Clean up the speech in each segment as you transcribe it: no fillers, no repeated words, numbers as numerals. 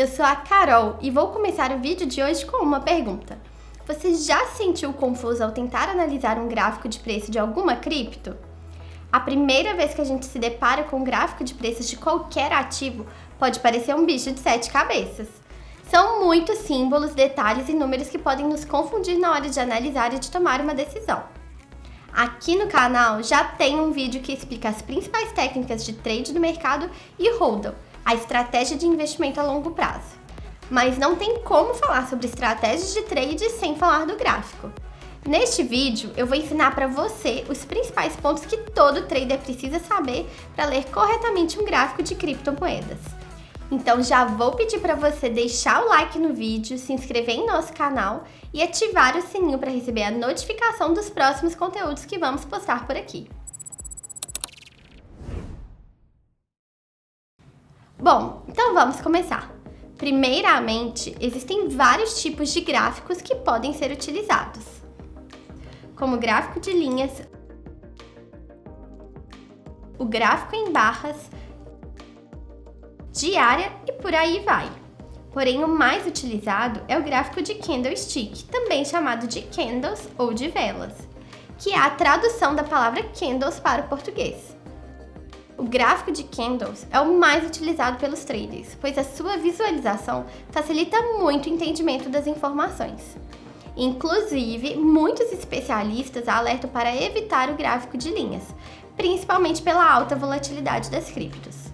eu sou a Carol e vou começar o vídeo de hoje com uma pergunta. Você já se sentiu confuso ao tentar analisar um gráfico de preço de alguma cripto? A primeira vez que a gente se depara com um gráfico de preços de qualquer ativo pode parecer um bicho de 7 cabeças. São muitos símbolos, detalhes e números que podem nos confundir na hora de analisar e de tomar uma decisão. Aqui no canal já tem um vídeo que explica as principais técnicas de trade do mercado e HODL, a estratégia de investimento a longo prazo. Mas não tem como falar sobre estratégias de trade sem falar do gráfico. Neste vídeo eu vou ensinar para você os principais pontos que todo trader precisa saber para ler corretamente um gráfico de criptomoedas. Então já vou pedir para você deixar o like no vídeo, se inscrever em nosso canal e ativar o sininho para receber a notificação dos próximos conteúdos que vamos postar por aqui. Bom, então vamos começar. Primeiramente, existem vários tipos de gráficos que podem ser utilizados, como o gráfico de linhas, o gráfico em barras, diária e por aí vai. Porém, o mais utilizado é o gráfico de candlestick, também chamado de candles ou de velas, que é a tradução da palavra candles para o português. O gráfico de candles é o mais utilizado pelos traders, pois a sua visualização facilita muito o entendimento das informações. Inclusive, muitos especialistas alertam para evitar o gráfico de linhas, principalmente pela alta volatilidade das criptos.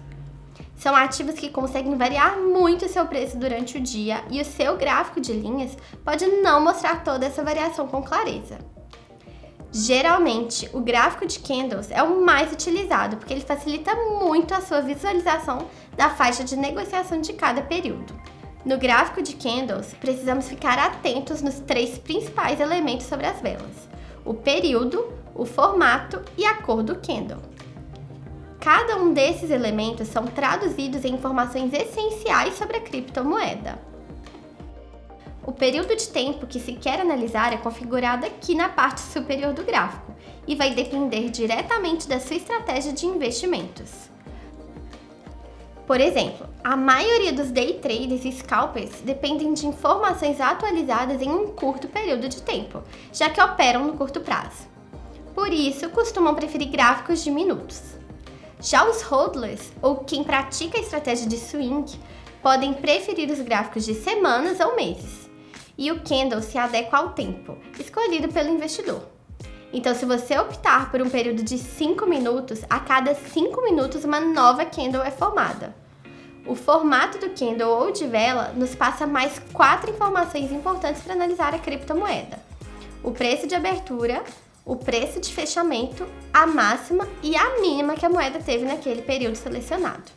São ativos que conseguem variar muito o seu preço durante o dia e o seu gráfico de linhas pode não mostrar toda essa variação com clareza. Geralmente, o gráfico de candles é o mais utilizado porque ele facilita muito a sua visualização da faixa de negociação de cada período. No gráfico de candles, precisamos ficar atentos nos 3 principais elementos sobre as velas: o período, o formato e a cor do candle. Cada um desses elementos são traduzidos em informações essenciais sobre a criptomoeda. O período de tempo que se quer analisar é configurado aqui na parte superior do gráfico e vai depender diretamente da sua estratégia de investimentos. Por exemplo, a maioria dos day traders e scalpers dependem de informações atualizadas em um curto período de tempo, já que operam no curto prazo. Por isso, costumam preferir gráficos de minutos. Já os hodlers, ou quem pratica a estratégia de swing, podem preferir os gráficos de semanas ou meses. E o candle se adequa ao tempo, escolhido pelo investidor. Então, se você optar por um período de 5 minutos, a cada 5 minutos uma nova candle é formada. O formato do candle ou de vela nos passa mais 4 informações importantes para analisar a criptomoeda: o preço de abertura, o preço de fechamento, a máxima e a mínima que a moeda teve naquele período selecionado,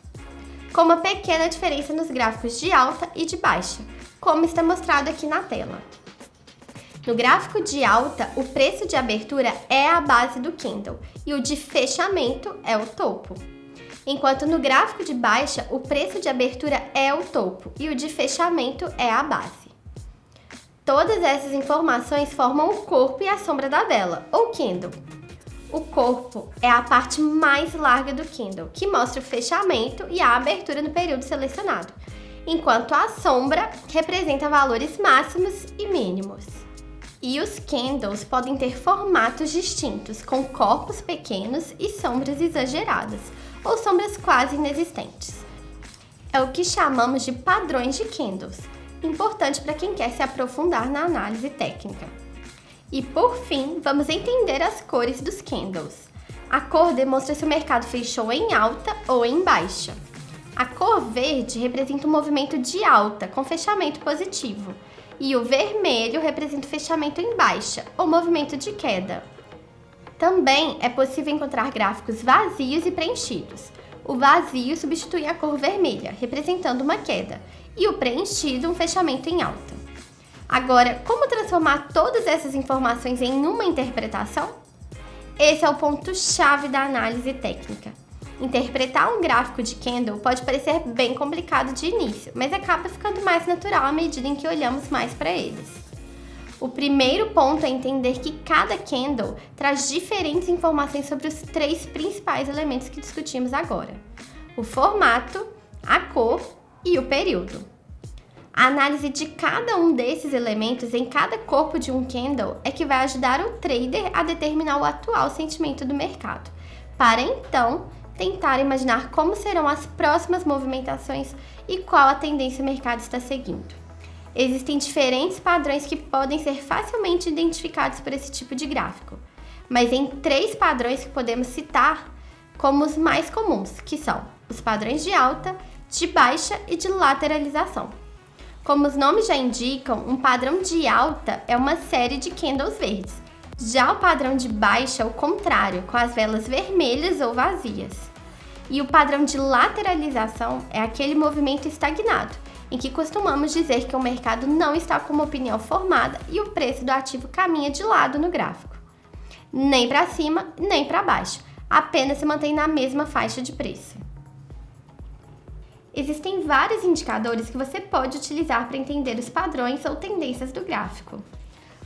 com uma pequena diferença nos gráficos de alta e de baixa, como está mostrado aqui na tela. No gráfico de alta, o preço de abertura é a base do candle e o de fechamento é o topo, enquanto no gráfico de baixa, o preço de abertura é o topo e o de fechamento é a base. Todas essas informações formam o corpo e a sombra da vela, ou candle. O corpo é a parte mais larga do candle, que mostra o fechamento e a abertura no período selecionado, enquanto a sombra representa valores máximos e mínimos. E os candles podem ter formatos distintos, com corpos pequenos e sombras exageradas, ou sombras quase inexistentes. É o que chamamos de padrões de candles, importante para quem quer se aprofundar na análise técnica. E por fim, vamos entender as cores dos candles. A cor demonstra se o mercado fechou em alta ou em baixa. A cor verde representa um movimento de alta, com fechamento positivo, e o vermelho representa o fechamento em baixa, ou movimento de queda. Também é possível encontrar gráficos vazios e preenchidos. O vazio substitui a cor vermelha, representando uma queda, e o preenchido um fechamento em alta. Agora, como transformar todas essas informações em uma interpretação? Esse é o ponto-chave da análise técnica. Interpretar um gráfico de candle pode parecer bem complicado de início, mas acaba ficando mais natural à medida em que olhamos mais para eles. O primeiro ponto é entender que cada candle traz diferentes informações sobre os 3 principais elementos que discutimos agora: o formato, a cor e o período. A análise de cada um desses elementos em cada corpo de um candle é que vai ajudar o trader a determinar o atual sentimento do mercado, para então tentar imaginar como serão as próximas movimentações e qual a tendência o mercado está seguindo. Existem diferentes padrões que podem ser facilmente identificados por esse tipo de gráfico, mas em 3 padrões que podemos citar como os mais comuns, que são os padrões de alta, de baixa e de lateralização. Como os nomes já indicam, um padrão de alta é uma série de candles verdes. Já o padrão de baixa é o contrário, com as velas vermelhas ou vazias. E o padrão de lateralização é aquele movimento estagnado, em que costumamos dizer que o mercado não está com uma opinião formada e o preço do ativo caminha de lado no gráfico. Nem para cima, nem para baixo, apenas se mantém na mesma faixa de preço. Existem vários indicadores que você pode utilizar para entender os padrões ou tendências do gráfico.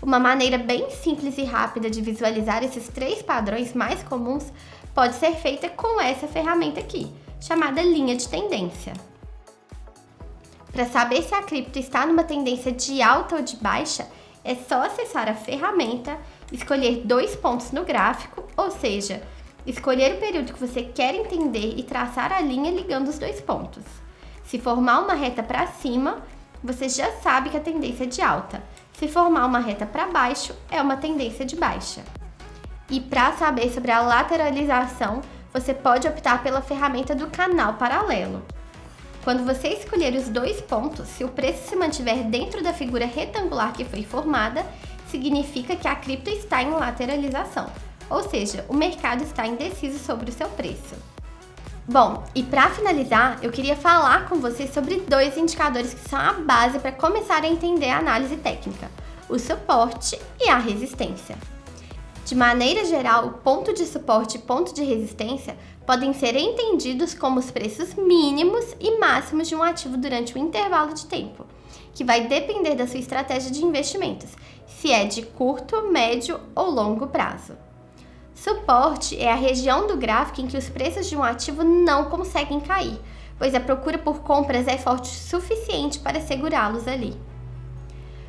Uma maneira bem simples e rápida de visualizar esses 3 padrões mais comuns pode ser feita com essa ferramenta aqui, chamada linha de tendência. Para saber se a cripto está numa tendência de alta ou de baixa, é só acessar a ferramenta, escolher 2 pontos no gráfico, ou seja, escolher o período que você quer entender e traçar a linha ligando os 2 pontos. Se formar uma reta para cima, você já sabe que a tendência é de alta. Se formar uma reta para baixo, é uma tendência de baixa. E para saber sobre a lateralização, você pode optar pela ferramenta do canal paralelo. Quando você escolher os 2 pontos, se o preço se mantiver dentro da figura retangular que foi formada, significa que a cripto está em lateralização. Ou seja, o mercado está indeciso sobre o seu preço. Bom, e para finalizar, eu queria falar com vocês sobre 2 indicadores que são a base para começar a entender a análise técnica: o suporte e a resistência. De maneira geral, o ponto de suporte e ponto de resistência podem ser entendidos como os preços mínimos e máximos de um ativo durante um intervalo de tempo, que vai depender da sua estratégia de investimentos, se é de curto, médio ou longo prazo. Suporte é a região do gráfico em que os preços de um ativo não conseguem cair, pois a procura por compras é forte o suficiente para segurá-los ali.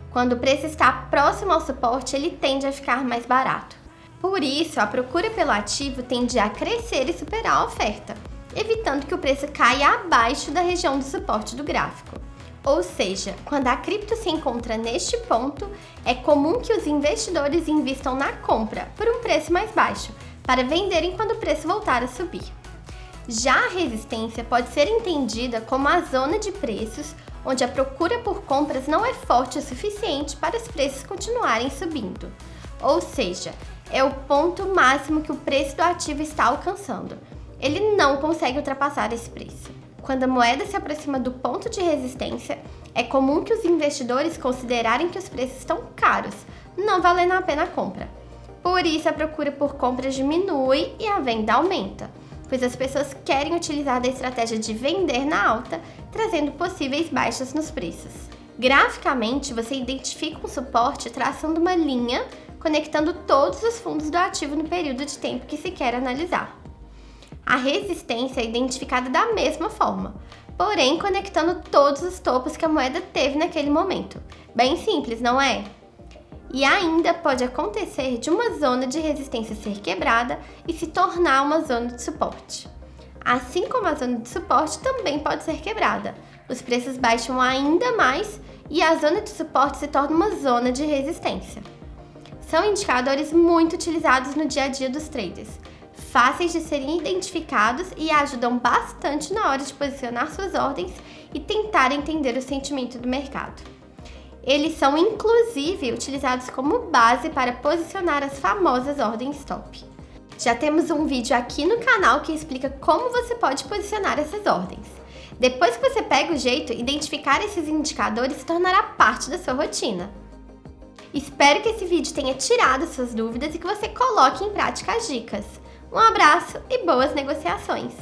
Quando o preço está próximo ao suporte, ele tende a ficar mais barato. Por isso, a procura pelo ativo tende a crescer e superar a oferta, evitando que o preço caia abaixo da região do suporte do gráfico. Ou seja, quando a cripto se encontra neste ponto, é comum que os investidores invistam na compra por um preço mais baixo, para venderem quando o preço voltar a subir. Já a resistência pode ser entendida como a zona de preços onde a procura por compras não é forte o suficiente para os preços continuarem subindo. Ou seja, é o ponto máximo que o preço do ativo está alcançando. Ele não consegue ultrapassar esse preço. Quando a moeda se aproxima do ponto de resistência, é comum que os investidores considerarem que os preços estão caros, não valendo a pena a compra. Por isso, a procura por compras diminui e a venda aumenta, pois as pessoas querem utilizar da estratégia de vender na alta, trazendo possíveis baixas nos preços. Graficamente, você identifica um suporte traçando uma linha, conectando todos os fundos do ativo no período de tempo que se quer analisar. A resistência é identificada da mesma forma, porém conectando todos os topos que a moeda teve naquele momento. Bem simples, não é? E ainda pode acontecer de uma zona de resistência ser quebrada e se tornar uma zona de suporte. Assim como a zona de suporte também pode ser quebrada, os preços baixam ainda mais e a zona de suporte se torna uma zona de resistência. São indicadores muito utilizados no dia a dia dos traders, fáceis de serem identificados e ajudam bastante na hora de posicionar suas ordens e tentar entender o sentimento do mercado. Eles são inclusive utilizados como base para posicionar as famosas ordens stop. Já temos um vídeo aqui no canal que explica como você pode posicionar essas ordens. Depois que você pega o jeito, identificar esses indicadores se tornará parte da sua rotina. Espero que esse vídeo tenha tirado suas dúvidas e que você coloque em prática as dicas. Um abraço e boas negociações!